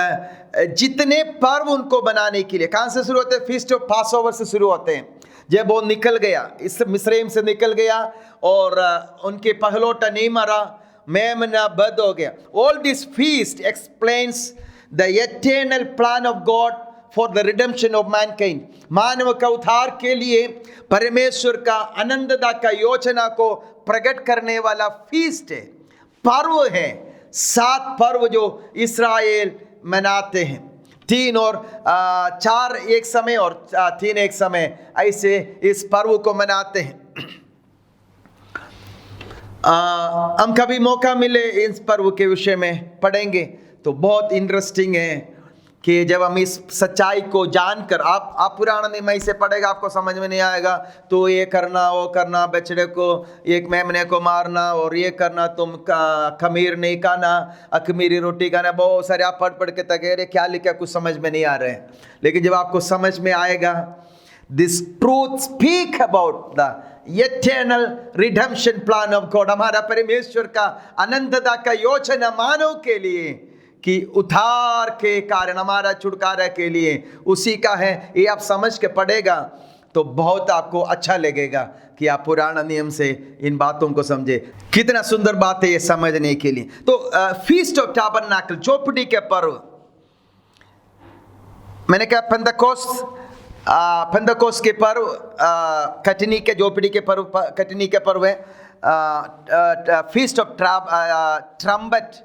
जितने पर्व उनको बनाने के लिए कहाँ से शुरू होते हैं? फीस्ट ऑफ पासओवर से शुरू होते हैं। जब वो निकल गया, इस मिस्रैम से निकल गया और उनके पहलोटा नहीं मरा, मेमना बद हो गया। All this feast explains the eternal plan of God for the redemption of mankind. मानव का उद्धार के लिए परमेश्वर का अनंतता का योजना को प्रकट करने वाला फीस्ट है, पर्व है। 7 पर्व जो इस्राएल मनाते हैं, 3 और 4 एक समय और 3 एक समय, ऐसे इस पर्व को मनाते हैं। हम कभी मौका मिले इस पर्व के विषय में पढ़ेंगे तो बहुत इंटरेस्टिंग है कि जब हम इस सच्चाई को जानकर, आप पुराना नियम से पढ़ेगा, आपको समझ में नहीं आएगा। तो ये करना, वो करना, बछड़े को, एक मेमने को मारना, और ये करना, तुम खमीर नहीं खाना, अखमीरी रोटी खाना, बहुत सारे आप पढ़ के तक क्या लिखा, कुछ समझ में नहीं आ रहे हैं। लेकिन जब आपको समझ में आएगा, this truth speak about the eternal redemption plan of God, हमारा परमेश्वर का अनंतता का योजना मानव के लिए कि उद्धार के कारण, हमारा छुटकारा के लिए उसी का है। ये आप समझ के पढ़ेगा तो बहुत आपको अच्छा लगेगा कि आप पुराना नियम से इन बातों को समझे। कितना सुंदर बात है ये समझने के लिए। तो फीस्ट ऑफ टाबरनाकल, झोपड़ी के पर्व, मैंने कहा पेंटेकोस्ट के पर्व, कटनी के झोपड़ी के पर्व, कटनी के पर्व है। फीस्ट ऑफ ट्रम्पट,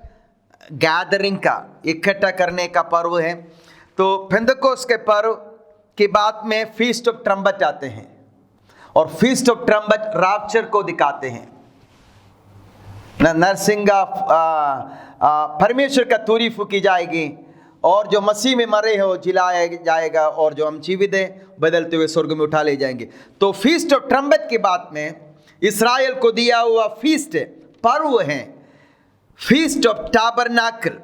गैदरिंग का, इकट्ठा करने का पर्व है। तो पेंटेकोस्ट के पर्व के बाद में फीस्ट ऑफ ट्रम्पट आते हैं। और फीस्ट ऑफ ट्रम्पट रैप्चर को दिखाते हैं। नरसिंगा परमेश्वर का तुरी फूकी जाएगी और जो मसीह में मरे हो जिलाया जाएगा और जो हम जीवित हैं बदलते हुए स्वर्ग में उठा ले जाएंगे। तो फीस्ट ऑफ ट्रम्पट के बाद में इस्राएल को दिया हुआ फीस्ट पर्व है फीस्ट ऑफ टाबरनाकल।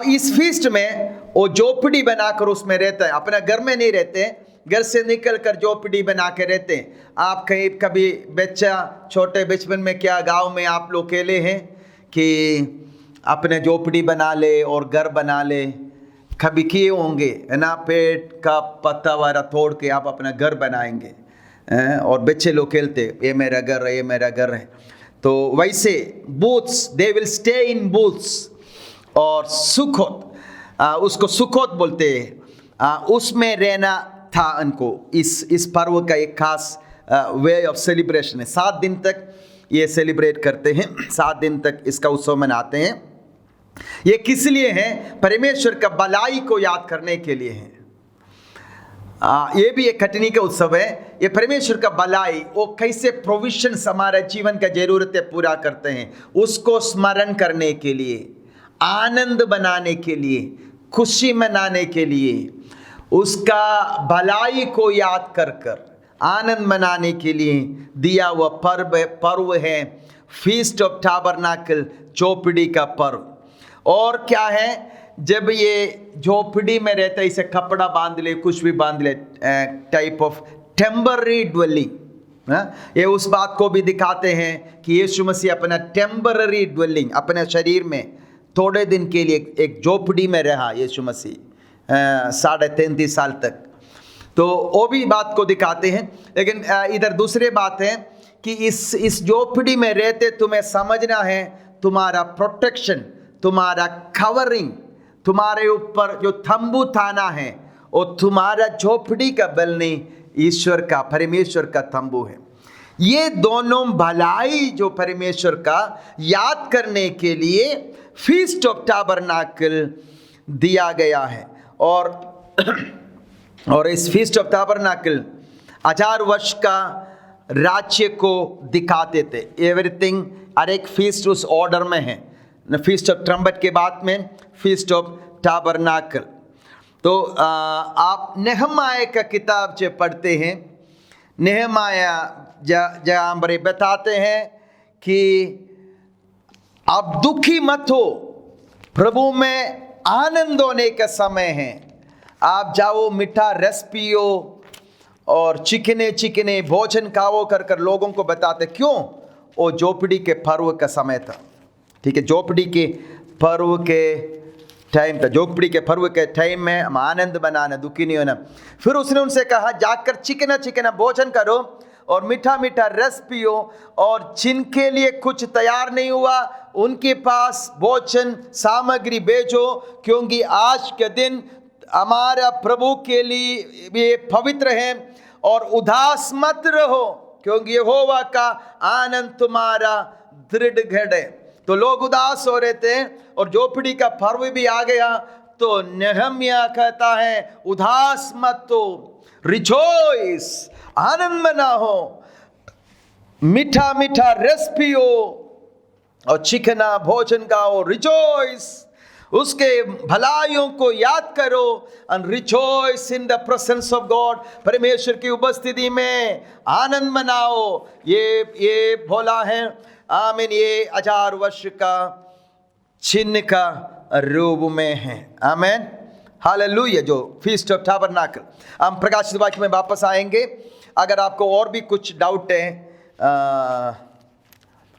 इस फीस्ट में वो झोपड़ी बनाकर उसमें रहता है, अपना घर में नहीं रहते, घर से निकल कर झोपड़ी बना के रहते हैं। आप कहीं कभी बच्चा छोटे बचपन में क्या गांव में आप लोग अकेले हैं कि अपने झोपड़ी बना ले और घर बना ले, कभी किए होंगे है ना, पेड़ का पत्ता वाला तोड़ के आप अपना घर बनाएंगे और बच्चे लोग खेलते ये मेरा घर है ये मेरा घर है। तो वैसे booths, they will stay in booths. और सुखोत, उसको सुखोत बोलते हैं, उसमें रहना था उनको। इस पर्व का एक खास वे ऑफ सेलिब्रेशन है। 7 दिन तक ये सेलिब्रेट करते हैं, 7 दिन तक इसका उत्सव मनाते हैं। ये किस लिए है? परमेश्वर का भलाई को याद करने के लिए है। ये भी एक कटनी का उत्सव है। ये परमेश्वर का भलाई, वो कैसे प्रोविजन हमारे जीवन का जरूरतें पूरा करते हैं, उसको स्मरण करने के लिए, आनंद बनाने के लिए, खुशी मनाने के लिए, उसका भलाई को याद कर कर आनंद मनाने के लिए दिया हुआ पर्व है फीस्ट ऑफ टाबरनाकल, झोपड़ी का पर्व। और क्या है, जब ये झोपड़ी में रहता है, इसे कपड़ा बांध ले, कुछ भी बांध ले, टाइप ऑफ टेम्पररी ड्वेलिंग। ये उस बात को भी दिखाते हैं कि यीशु मसीह अपना टेम्पररी ड्वेलिंग, अपने शरीर में थोड़े दिन के लिए एक झोपड़ी में रहा यीशु मसीह 33.5 साल तक। तो वो भी बात को दिखाते हैं। लेकिन इधर दूसरी बात है कि इस झोपड़ी में रहते तुम्हें समझना है तुम्हारा प्रोटेक्शन, तुम्हारा कवरिंग, तुम्हारे ऊपर जो तंबू थाना है वो तुम्हारा झोपड़ी का बल नहीं, ईश्वर का, परमेश्वर का तंबू है। ये दोनों भलाई जो परमेश्वर का याद करने के लिए फीस्ट ऑफ टाबरनाकल दिया गया है। और इस फीस्ट ऑफ टाबरनाकल 1000 वर्ष का राज्य को दिखाते थे। एवरीथिंग, हर एक फीस्ट उस ऑर्डर में है। फीस्ट ऑफ ट्रम्पट के बाद में फीस्ट ऑफ टाबरनाकल। तो आप नेहमाया का किताब जब पढ़ते हैं, नेहमाया जहाँ पर बताते हैं कि आप दुखी मत हो, प्रभु में आनंद होने का समय है। आप जाओ, मीठा रस पियो और चिकने चिकने भोजन खाओ कर कर लोगों को बताते। क्यों? वो झोपड़ी के पर्व का समय था। ठीक है, झोपड़ी के पर्व के टाइम था। झोपड़ी के पर्व के टाइम में हम आनंद बनाना, दुखी नहीं होना। फिर उसने उनसे कहा जाकर चिकना चिकना भोजन करो और मीठा मीठा रस पियो, और जिनके लिए कुछ तैयार नहीं हुआ उनके पास भोजन सामग्री भेजो, क्योंकि आज के दिन हमारा प्रभु के लिए ये पवित्र है। और उदास मत रहो, क्योंकि यहोवा का आनंद तुम्हारा दृढ़ गढ़ है। तो लोग उदास हो रहे थे और झोपड़ी का पर्व भी आ गया। तो नेहम्या कहता है उदास मत हो, रिजॉइस, आनंद मनाओ, मीठा मीठा रस पियो और चिकना भोजन खाओ। रिजॉइस, उसके भलाइयों को याद करो। And rejoice in the presence of God, परमेश्वर की उपस्थिति में आनंद मनाओ। ये बोला है। आमीन। ये 1000 वर्ष का चिन्ह का रूप में है। आमीन, हालेलुया। जो फीस्ट ऑफ टाबरनाकल, हम प्रकाशित वाक्य में वापस आएंगे। अगर आपको और भी कुछ डाउट है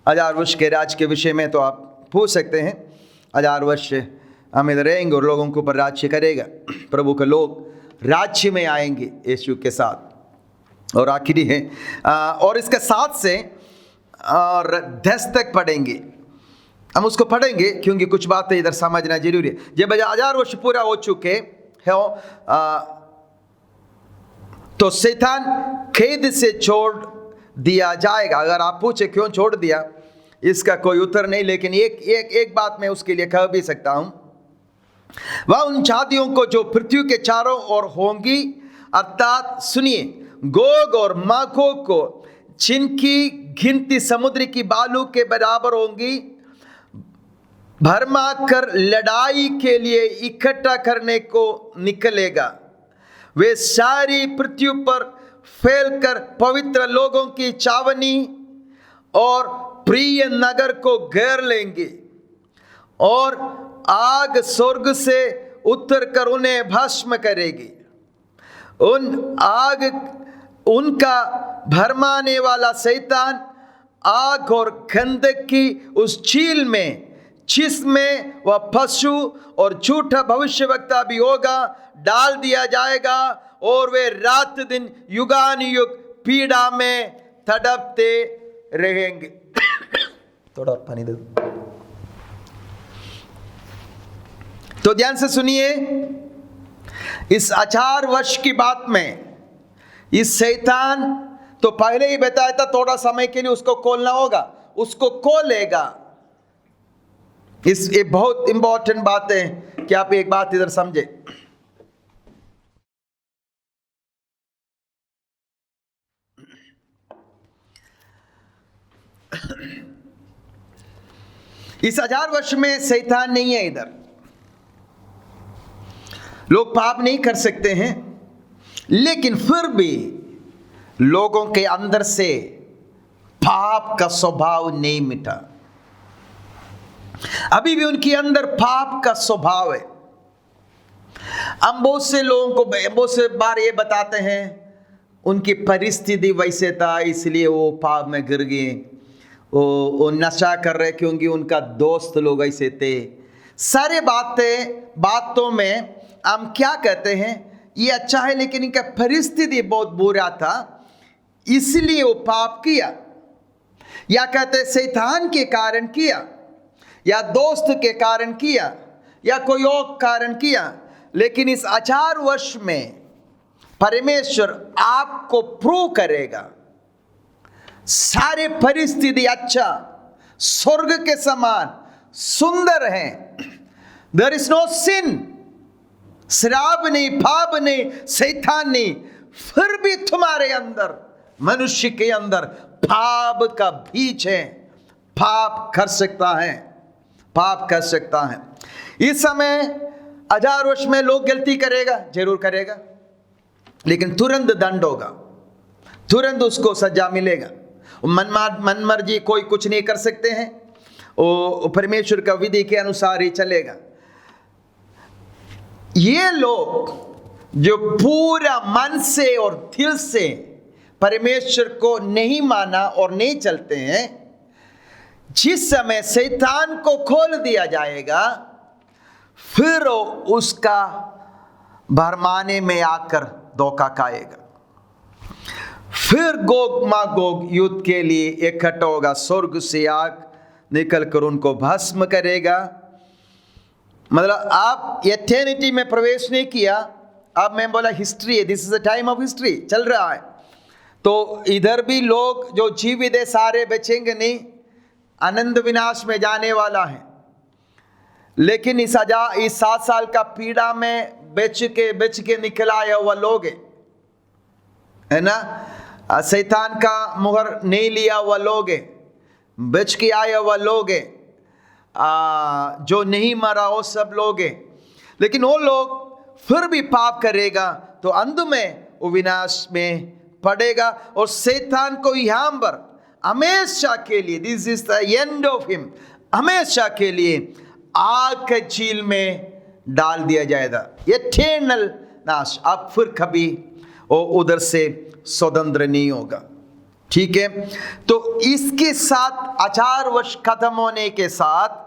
1000 वर्ष के राज के विषय में तो आप पूछ सकते हैं। 1000 वर्ष हम इधर रहेंगे और लोगों के ऊपर राज्य करेगा। प्रभु के लोग राज्य में आएंगे यीशु के साथ। और आखिरी है और इसके साथ से और 10 तक पढ़ेंगे। हम उसको पढ़ेंगे क्योंकि कुछ बातें इधर समझना जरूरी है। जब 1000 वर्ष पूरा हो चुके हो तो शैतान कैद से छोड़ दिया जाएगा। अगर आप पूछे क्यों छोड़ दिया, इसका कोई उत्तर नहीं, लेकिन एक बात मैं उसके लिए कह भी सकता हूं। वह उन जातियों को जो पृथ्वी के चारों ओर होंगी, अर्थात सुनिए, गोग और मागोग को, जिनकी गिनती समुद्र की बालू के बराबर होंगी, भरमा कर लड़ाई के लिए इकट्ठा करने को निकलेगा। वे सारी पृथ्वी पर फैलकर पवित्र लोगों की छावनी और प्रिय नगर को घेर लेंगे, और आग स्वर्ग से उतरकर उन्हें भस्म करेगी। उनका भरमाने वाला शैतान आग और गंधक की उस झील में, जिसमें वह पशु और झूठा भविष्यवक्ता भी होगा, डाल दिया जाएगा, और वे रात दिन युगानुयुग पीड़ा में तड़पते रहेंगे। थोड़ा और पानी दे दो। तो ध्यान से सुनिए, इस 1000 वर्ष की बात में इस शैतान तो पहले ही बताया था, थोड़ा समय के लिए उसको खोलना होगा, उसको खोलेगा। ये बहुत इंपॉर्टेंट बात है कि आप एक बात इधर समझे। इस 1000 वर्ष में शैतान नहीं है इधर, लोग पाप नहीं कर सकते हैं, लेकिन फिर भी लोगों के अंदर से पाप का स्वभाव नहीं मिटा। अभी भी उनके अंदर पाप का स्वभाव है। हम बहुत से लोगों को बहुत से बार ये बताते हैं, उनकी परिस्थिति वैसे था इसलिए वो पाप में गिर गए, वो नशा कर रहे क्योंकि उनका दोस्त लोग ऐसे थे। सारे बातों में हम क्या कहते हैं, ये अच्छा है लेकिन इनका परिस्थिति बहुत बुरा था इसलिए वो पाप किया, या कहते शैतान के कारण किया, या दोस्त के कारण किया, या कोई और कारण किया। लेकिन इस 1000 वर्ष में परमेश्वर आपको प्रूव करेगा सारे परिस्थिति अच्छा, स्वर्ग के समान सुंदर है। देयर इज नो सिन, शराब नहीं, पाप नहीं, शैतान नहीं, फिर भी तुम्हारे अंदर, मनुष्य के अंदर पाप का बीज है, पाप कर सकता है, पाप कर सकता है। इस समय 1000 वर्ष में लोग गलती करेगा, जरूर करेगा, लेकिन तुरंत दंड होगा, तुरंत उसको सजा मिलेगा। मन मर्जी कोई कुछ नहीं कर सकते हैं, वो परमेश्वर का विधि के अनुसार ही चलेगा। ये लोग जो पूरा मन से और दिल से परमेश्वर को नहीं माना और नहीं चलते हैं, जिस समय शैतान को खोल दिया जाएगा, फिर उसका भरमाने में आकर धोखा खाएगा। फिर गोग मागोग युद्ध के लिए इकट्ठा होगा, स्वर्ग से आग निकलकर उनको भस्म करेगा। मतलब आप एटर्निटी में प्रवेश नहीं किया, अब मैं बोला हिस्ट्री है, this is a time of history चल रहा है। तो इधर भी लोग जो जीवित है सारे बचेंगे नहीं, आनंद विनाश में जाने वाला है। लेकिन इस 7 साल का पीड़ा में बेच के निकल आया हुआ लोग है ना, शैतान का मुहर नहीं लिया हुआ लोग है, बेच के आया हुआ लोग है, जो नहीं मरा वो सब लोग है। लेकिन वो लोग फिर भी पाप करेगा तो अंत में वो विनाश में पड़ेगा, और शैतान को यहाँ पर हमेशा के लिए, this is the end of him, हमेशा के लिए आग के झील में डाल दिया जाएगा, एटर्नल नाश। अब फिर कभी वो उधर से स्वतंत्र नहीं होगा। ठीक है, तो इसके साथ 1000 वर्ष खत्म होने के साथ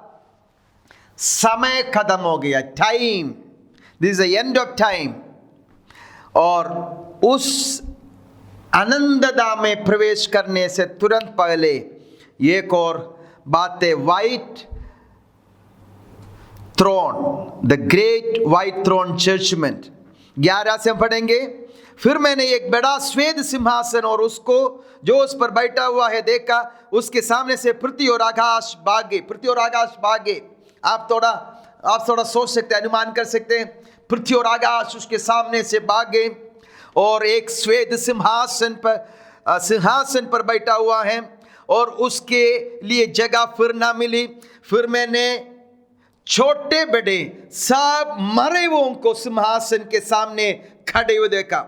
समय खत्म हो गया, time, this is the end of time. और उस आनंददा में प्रवेश करने से तुरंत पहले एक और बात है, white throne, the great white throne judgement. 11 से हम पढ़ेंगे। फिर मैंने एक बड़ा श्वेत सिंहासन और उसको जो उस पर बैठा हुआ है देखा, उसके सामने से पृथ्वी और आकाश भागे, पृथ्वी और आकाश भागे। आप थोड़ा सोच सकते हैं, अनुमान कर सकते हैं, पृथ्वी और आकाश उसके सामने से भागे, और एक श्वेत सिंहासन पर बैठा हुआ है और उसके लिए जगह फिर ना मिली। फिर मैंने छोटे बड़े सब मरे हुओं को सिंहासन के सामने खड़े हुए देखा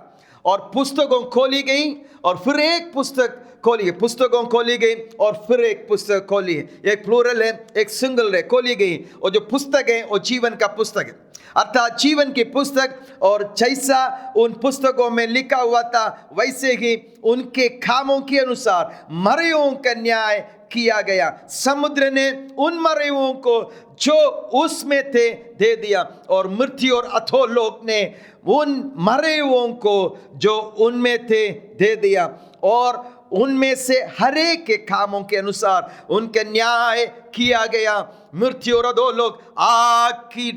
और पुस्तकों खोली गई और फिर एक पुस्तक खोली, पुस्तकों खोली गई और फिर एक पुस्तक खोली है। एक प्लूरल है, एक सिंगल है, खोली गई। और जो पुस्तक है वो जीवन का पुस्तक है, अर्थात जीवन की पुस्तक। और जैसा उन पुस्तकों में लिखा हुआ था वैसे ही उनके कामों के अनुसार मरेओं का न्याय किया गया। समुद्र ने उन मरेओं को जो उसमें थे दे दिया और मृत्यु और अधोलोक ने उन मरेओं को जो उनमें थे दे दिया और उनमें से हरेक के कामों के अनुसार उनका न्याय किया गया। मृत्यु और अधोलोक आग की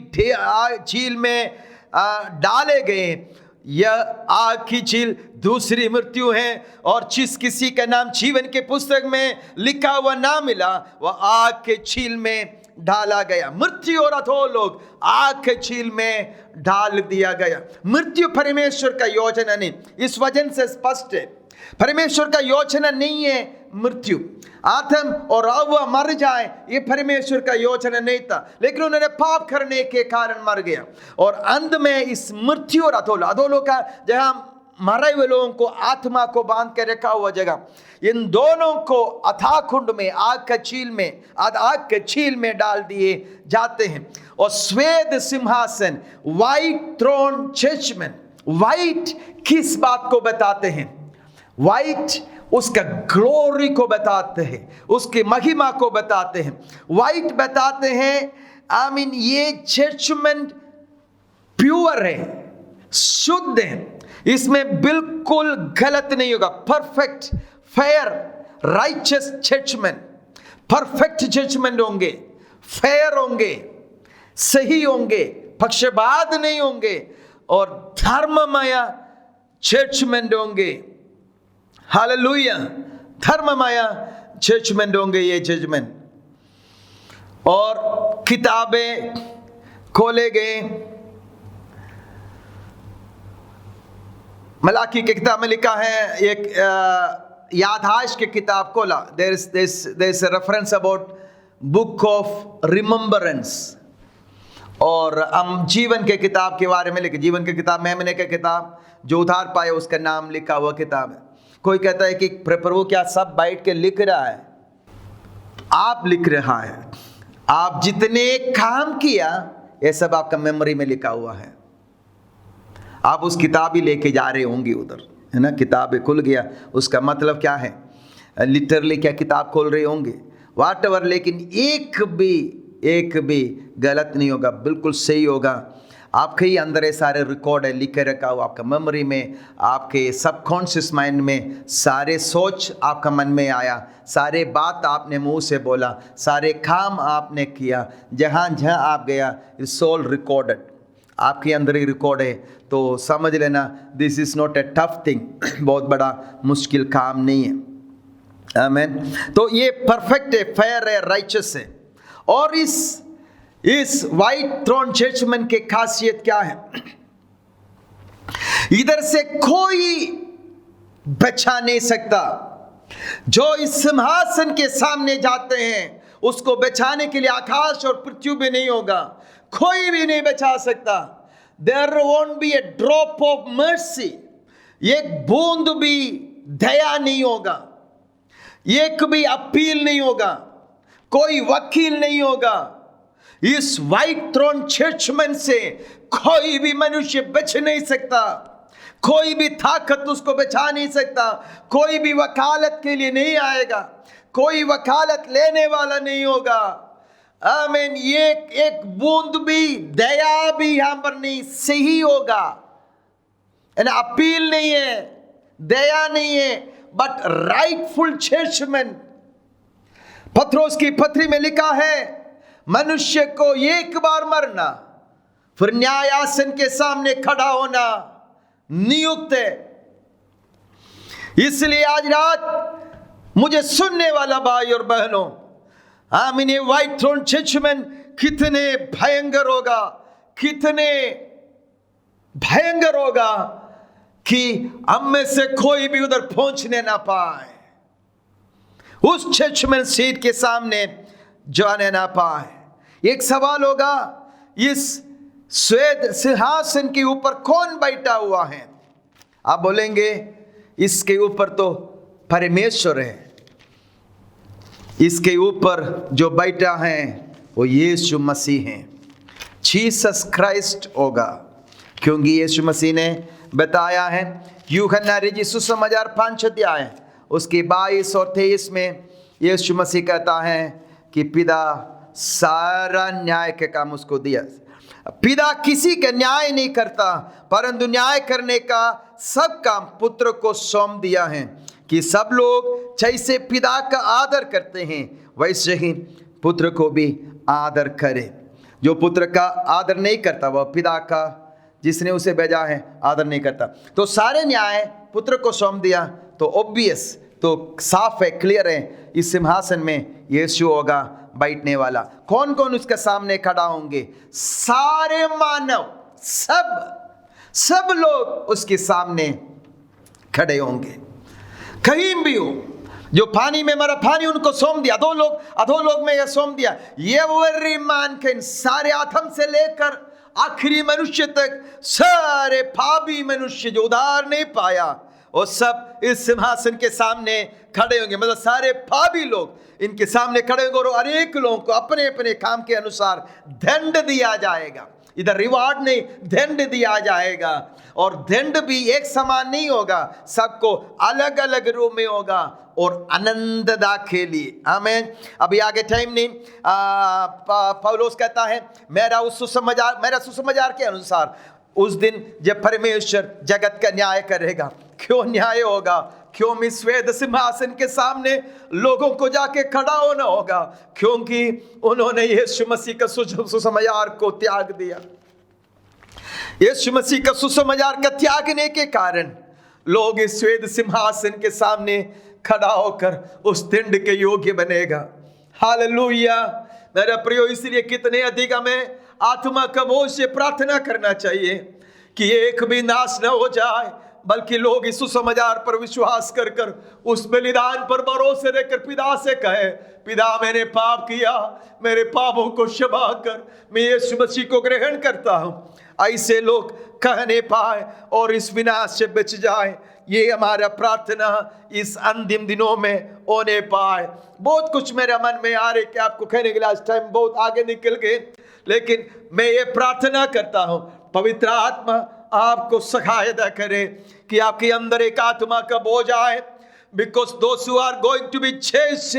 झील में डाले गए। यह आग की झील दूसरी मृत्यु है और जिस किसी का नाम जीवन के पुस्तक में लिखा हुआ ना मिला वह आग के झील में डाला गया। मृत्यु और अधोलोक आग के झील में डाल दिया गया। मृत्यु परमेश्वर का योजना नहीं, इस वजह से स्पष्ट है परमेश्वर का योजना नहीं है मृत्यु। आदम और हव्वा मर जाए ये परमेश्वर का योजना नहीं था, लेकिन उन्होंने पाप करने के कारण मर गया। और अंत में इस मृत्यु और अधोलोक का जहां मरे हुए लोगों को आत्मा को बांध के रखा हुआ जगह, इन दोनों को अथाह कुंड में आग के झील में डाल दिए जाते हैं। और श्वेत सिंहासन, व्हाइट थ्रोन जजमेंट, व्हाइट किस बात को बताते हैं? व्हाइट उसका ग्लोरी को बताते हैं, उसकी महिमा को बताते हैं। व्हाइट बताते हैं ये जजमेंट प्योर है, शुद्ध है, इसमें बिल्कुल गलत नहीं होगा। Perfect, fair, righteous judgement, perfect judgement होंगे, फेयर होंगे, सही होंगे, पक्षपात नहीं होंगे और धर्ममय जजमेंट होंगे। हालेलुया, धर्ममय जजमेंट होंगे ये जजमेंट। और किताबें खोले गए। मलाकी की किताब में लिखा है, एक याददाश्त की किताब खोला, there is a reference about book of remembrance. और हम जीवन के किताब के बारे में लिखे, जीवन की किताब मेमने की किताब जो उधार पाए उसका नाम लिखा हुआ किताब है। कोई कहता है कि प्रभु क्या सब बैठ के लिख रहा है? आप लिख रहा है, आप जितने काम किया ये सब आपका मेमोरी में लिखा हुआ है। आप उस किताब ही लेके जा रहे होंगे उधर, है ना? किताब खुल गया उसका मतलब क्या है? लिटरली क्या किताब खोल रहे होंगे, वाट एवर, लेकिन एक भी गलत नहीं होगा, बिल्कुल सही होगा। आपके ही अंदर ये सारे रिकॉर्ड है, लिखे रखा हुआ आपका मेमोरी में, आपके सबकॉन्शियस माइंड में सारे सोच आपका मन में आया, सारे बात आपने मुंह से बोला, सारे काम आपने किया, जहाँ जहाँ आप गया, इट्स ऑल रिकॉर्डेड, आपके अंदर ही रिकॉर्ड है। तो समझ लेना this is not a tough thing, बहुत बड़ा मुश्किल काम नहीं है। आमीन। तो ये परफेक्ट है, फेयर है, राइचस है। और इस व्हाइट थ्रोन जजमेंट की खासियत क्या है? इधर से कोई बचा नहीं सकता। जो इस सिंहासन के सामने जाते हैं उसको बचाने के लिए आकाश और पृथ्वी भी नहीं होगा, कोई भी नहीं बचा सकता। There won't be a drop of mercy, एक बूंद भी दया नहीं होगा, एक भी अपील नहीं होगा, कोई वकील नहीं होगा। इस व्हाइट थ्रोन जजमेंट से कोई भी मनुष्य बच नहीं सकता, कोई भी ताकत उसको बचा नहीं सकता, कोई भी वकालत के लिए नहीं आएगा, कोई वकालत लेने वाला नहीं होगा। आमीन। ये एक बूंद भी दया भी यहां पर नहीं सही होगा, अपील नहीं है, दया नहीं है, बट राइटफुल जजमेंट। पत्रोस की पत्री में लिखा है मनुष्य को एक बार मरना फिर न्यायासन के सामने खड़ा होना नियुक्त है। इसलिए आज रात मुझे सुनने वाला भाई और बहनों, आमीन, ये व्हाइट थ्रोन जजमेंट कितने भयंकर होगा, कितने भयंकर होगा कि हम में से कोई भी उधर पहुंचने ना पाए, उस जजमेंट सीट के सामने जाने ना पाए। एक सवाल होगा, इस श्वेत सिंहासन के ऊपर कौन बैठा हुआ है? आप बोलेंगे इसके ऊपर तो परमेश्वर है, इसके ऊपर जो बैठा है वो यीशु मसीह है, जीसस क्राइस्ट होगा। क्योंकि यीशु मसीह ने बताया है, यूहन्ना रचित सुसमाचार 5 अध्याय उसके 22 और 23 में यीशु मसीह कहता है कि पिता सारा न्याय के काम उसको दिया। पिता किसी का न्याय नहीं करता, परंतु न्याय करने का सब काम पुत्र को सौंप दिया है, कि सब लोग जैसे पिता का आदर करते हैं वैसे ही पुत्र को भी आदर करे। जो पुत्र का आदर नहीं करता वह पिता का जिसने उसे भेजा है आदर नहीं करता। तो सारे न्याय पुत्र को सौंप दिया, तो ऑब्वियस, तो साफ है, क्लियर है, इस सिंहासन में यीशु होगा बैठने वाला। कौन कौन उसके सामने खड़ा होंगे? सारे मानव, सब लोग उसके सामने खड़े होंगे, कहीं भी हो। जो पानी में मरा, पानी उनको सौंप दिया, अधोलोक में यह सौंप दिया। एवरी मैनकाइंड, सारे आदम से लेकर आखिरी मनुष्य तक, सारे पापी मनुष्य जो उद्धार नहीं पाया, वो सब इस सिंहासन के सामने खड़े होंगे। मतलब सारे पापी लोग इनके सामने खड़े होंगे और हर एक लोगों को अपने अपने काम के अनुसार दंड दिया जाएगा। इधर रिवार्ड नहीं, दंड दिया जाएगा। और दंड भी एक समान नहीं होगा, सबको अलग अलग रूप में होगा और आनंददा के लिए। आमीन। अभी आगे टाइम नहीं। पौलुस कहता है, मेरा सुसमाचार के अनुसार उस दिन जब परमेश्वर जगत का न्याय करेगा। क्यों न्याय होगा? क्यों इस श्वेत सिंहासन के सामने लोगों को जाके खड़ा होना होगा? क्योंकि उन्होंने यीशु मसीह का सुसमाचार को त्याग दिया। यीशु मसीह का सुसमाचार का त्यागने के कारण लोग इस श्वेत सिंहासन के सामने खड़ा होकर उस दंड के योग्य बनेगा। हालेलुया। मेरा प्रियो, इसलिए कितने अधिक हमें आत्मा का बोझ से प्रार्थना करना चाहिए कि एक भी नाश न हो जाए, बल्कि लोग इस सुसमाचार पर विश्वास कर कर उस बलिदान पर भरोसे रहकर पिता से कहे, पिता मैंने पाप किया, मेरे पापों को क्षमा कर, मैं यीशु मसीह को ग्रहण करता हूँ। ऐसे लोग कहने पाए और इस विनाश से बच जाए, ये हमारा प्रार्थना इस अंतिम दिनों में होने पाए। बहुत कुछ मेरे मन में आ रहे कि आपको कहने के लिए, आज टाइम बहुत आगे निकल गए, लेकिन मैं ये प्रार्थना करता हूँ पवित्र आत्मा आपको सहायता करे कि आपके अंदर एक आत्मा का बोझ आए। Because those who are going to be judged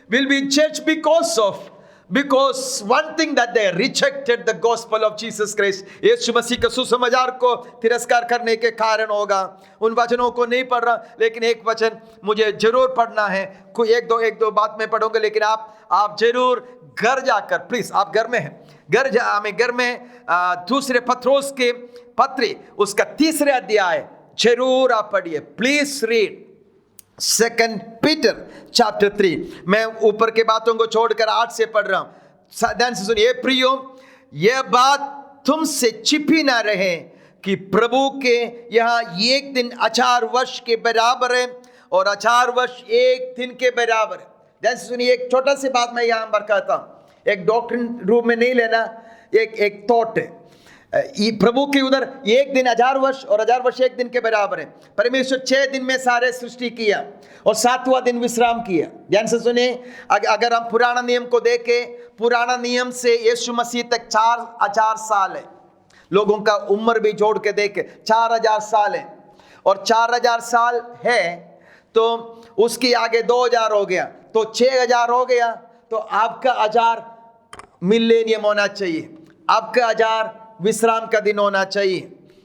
will be judged because one thing that they rejected the gospel of Jesus Christ, यीशु मसीह के सुसमाचार को तिरस्कार करने के कारण होगा। उन वचनों को नहीं पढ़ रहा, लेकिन एक वचन मुझे जरूर पढ़ना है। कोई एक दो बात मैं पढ़ूंगा, लेकिन आप जरूर घर जाकर, प्लीज, आप घर में हैं, घर में दूसरे पत्रोस के पत्री उसका 3 अध्याय जरूर आप पढ़िए। Please read 2 Peter chapter 3। मैं ऊपर के बातों को छोड़कर 8 से पढ़ रहा हूं। ध्यान से सुनिए प्रियो, यह बात तुमसे छिपी ना रहे कि प्रभु के यहाँ एक दिन 1000 वर्ष के बराबर है और 1000 वर्ष एक दिन के बराबर है। ध्यान से सुनिए, एक छोटा सी बात मैं यहाँ पर कहता हूँ, एक डॉक्ट्रिन रूप में नहीं लेना, एक थॉट है। प्रभु के उधर एक दिन 1000 वर्ष और 1000 वर्ष एक दिन के बराबर है। परमेश्वर 6 दिन में सारे सृष्टि किया और 7वां दिन विश्राम किया। ध्यान से सुनिए, अगर हम पुराना नियम को देखें, पुराना नियम से यीशु मसीह तक 4000 साल है। लोगों का उम्र भी जोड़ के देखे 4000 साल है, और 4000 साल है तो उसके आगे 2000 हो गया, तो 6000 हो गया। तो आपका 1000 मिलेनियम होना चाहिए, आपका 1000 विश्राम का दिन होना चाहिए।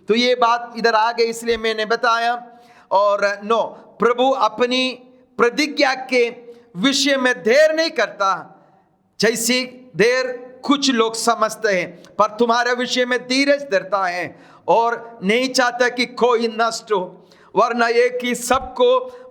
तो ये बात इधर आ गई, इसलिए मैंने बताया। और प्रभु अपनी प्रतिज्ञा के विषय में देर नहीं करता, जैसी देर कुछ लोग समझते हैं, पर तुम्हारे विषय में धीरज धरता है और नहीं चाहता कि कोई नष्ट हो, वरना एक ही सबको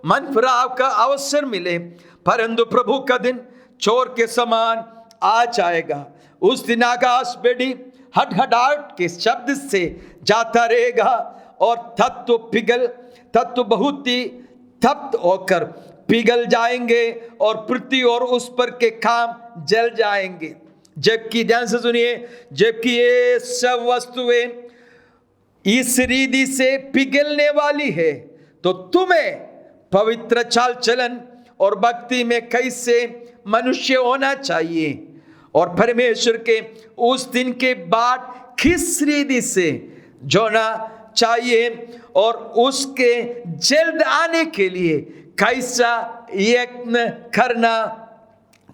मन फिराव का अवसर मिले। परंतु प्रभु का दिन चोर के समान आ जाएगा। उस दिन आकाश बेड़ी हड़हड़ाहट के शब्द से जाता रहेगा और तत्व बहुत ही तप्त होकर पिघल जाएंगे और पृथ्वी और उस पर के काम जल जाएंगे। जबकि ध्यान से सुनिए, जबकि ये सब वस्तुएं इस रीति से पिघलने वाली है, तो तुम्हें पवित्र चाल चलन और भक्ति में कैसे मनुष्य होना चाहिए और परमेश्वर के उस दिन के बाद किस रीति से जोना चाहिए और उसके जल्द आने के लिए कैसा यत्न करना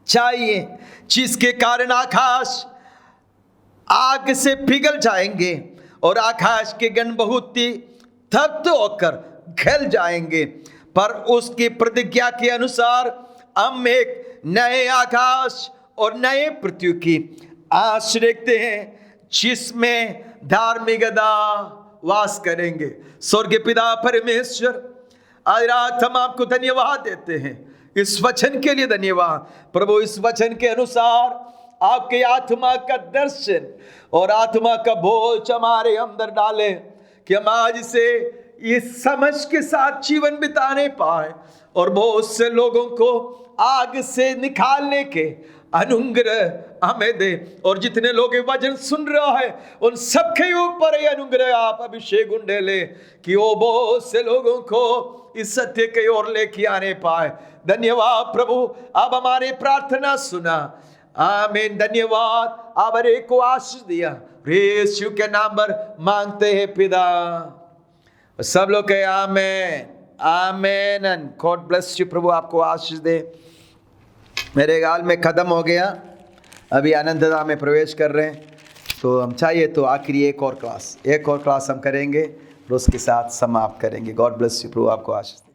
चाहिए, जिसके कारण आकाश आग से पिघल जाएंगे और आकाश के गण बहुत ही तप्त होकर गल जाएंगे। पर उसकी प्रतिज्ञा के अनुसार हम एक नए आकाश और नए पृथ्वी की आश रखते हैं, जिसमें धार्मिकता वास करेंगे। स्वर्गीय पिता परमेश्वर, आज रात हम आपको धन्यवाद देते हैं, इस वचन के लिए धन्यवाद प्रभु। इस वचन के अनुसार आपके आत्मा का दर्शन और आत्मा का बोझ हमारे अंदर डाले कि हम आज से इस समझ के साथ जीवन बिताने पाए और बहुत से लोगों को आग से निकालने के अनुग्रह हमें दे। और जितने लोग ये वचन सुन रहा है उन सबके ऊपर ये अनुग्रह आप अभिषेक उंडेले कि वो बहुत से लोगों को इस सत्य की ओर लेके आने पाए। धन्यवाद प्रभु, आप हमारे प्रार्थना सुना। आमीन। धन्यवाद, आप हर एक को आशीष दिया। यीशु के नाम पर मांगते हैं पिता। सब लोग कहे आमेन, आमेन एंड गॉड ब्लेस यू। प्रभु आपको आशीष दे। मेरे गाल में खत्म हो गया, अभी आनंदता में प्रवेश कर रहे हैं, तो हम चाहिए तो आखिरी एक और क्लास हम करेंगे और उसके साथ समाप्त करेंगे। God bless you. प्रभु आपको आशीष दे।